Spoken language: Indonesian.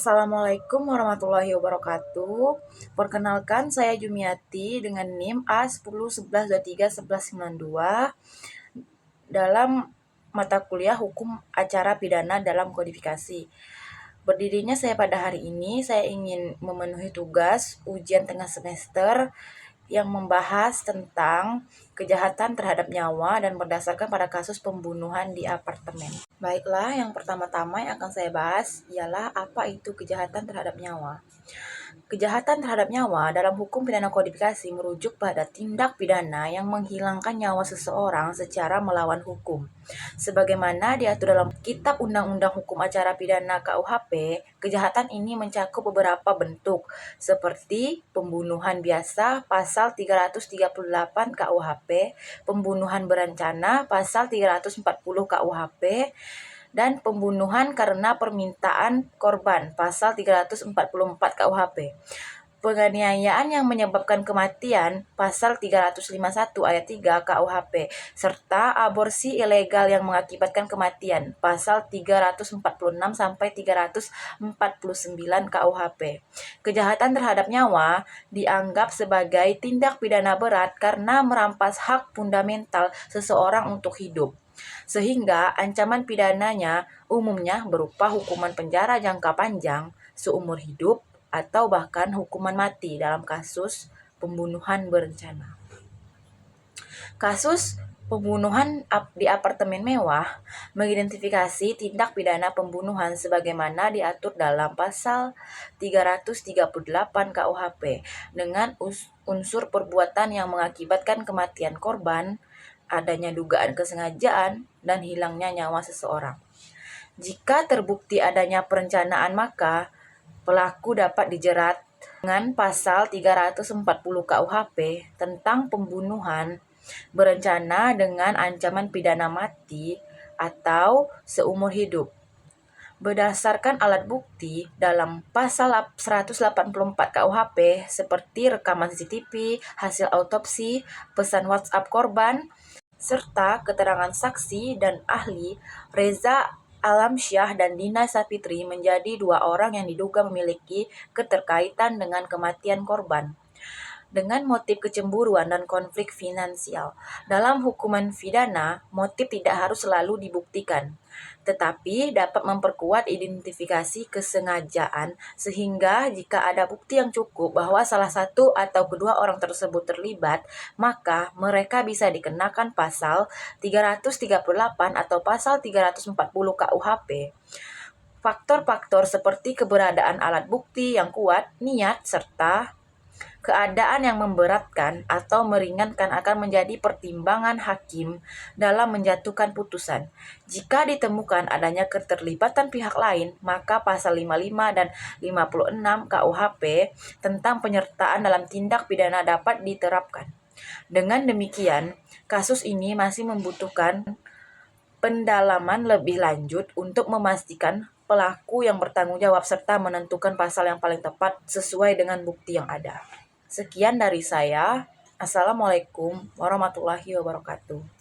Assalamualaikum warahmatullahi wabarakatuh. Perkenalkan, saya Jumiati dengan NIM A1011231192 dalam mata kuliah Hukum Acara Pidana dalam Kodifikasi. Berdirinya saya pada hari ini, saya ingin memenuhi tugas ujian tengah semester yang membahas tentang kejahatan terhadap nyawa dan berdasarkan pada kasus pembunuhan di apartemen. Baiklah, yang pertama-tama yang akan saya bahas ialah apa itu kejahatan terhadap nyawa. Kejahatan terhadap nyawa dalam hukum pidana kodifikasi merujuk pada tindak pidana yang menghilangkan nyawa seseorang secara melawan hukum. Sebagaimana diatur dalam Kitab Undang-Undang Hukum Acara Pidana KUHP, kejahatan ini mencakup beberapa bentuk, seperti pembunuhan biasa pasal 338 KUHP, pembunuhan berencana pasal 340 KUHP, dan pembunuhan karena permintaan korban pasal 344 KUHP. Penganiayaan yang menyebabkan kematian pasal 351 ayat 3 KUHP, serta aborsi ilegal yang mengakibatkan kematian pasal 346 sampai 349 KUHP. Kejahatan terhadap nyawa dianggap sebagai tindak pidana berat karena merampas hak fundamental seseorang untuk hidup, sehingga ancaman pidananya umumnya berupa hukuman penjara jangka panjang seumur hidup atau bahkan hukuman mati dalam kasus pembunuhan berencana. Kasus pembunuhan di apartemen mewah mengidentifikasi tindak pidana pembunuhan sebagaimana diatur dalam pasal 338 KUHP dengan unsur perbuatan yang mengakibatkan kematian korban, adanya dugaan kesengajaan, dan hilangnya nyawa seseorang. Jika terbukti adanya perencanaan, maka pelaku dapat dijerat dengan pasal 340 KUHP tentang pembunuhan berencana dengan ancaman pidana mati atau seumur hidup. Berdasarkan alat bukti dalam pasal 184 KUHP seperti rekaman CCTV, hasil autopsi, pesan WhatsApp korban, serta keterangan saksi dan ahli, Reza Alamsyah dan Dina Sapitri menjadi dua orang yang diduga memiliki keterkaitan dengan kematian korban dengan motif kecemburuan dan konflik finansial. Dalam hukuman pidana, motif tidak harus selalu dibuktikan, tetapi dapat memperkuat identifikasi kesengajaan, sehingga jika ada bukti yang cukup bahwa salah satu atau kedua orang tersebut terlibat, maka mereka bisa dikenakan pasal 338 atau pasal 340 KUHP. Faktor-faktor seperti keberadaan alat bukti yang kuat, niat, serta keadaan yang memberatkan atau meringankan akan menjadi pertimbangan hakim dalam menjatuhkan putusan. Jika ditemukan adanya keterlibatan pihak lain, maka pasal 55 dan 56 KUHP tentang penyertaan dalam tindak pidana dapat diterapkan. Dengan demikian, kasus ini masih membutuhkan pendalaman lebih lanjut untuk memastikan pelaku yang bertanggung jawab serta menentukan pasal yang paling tepat sesuai dengan bukti yang ada. Sekian dari saya. Assalamualaikum warahmatullahi wabarakatuh.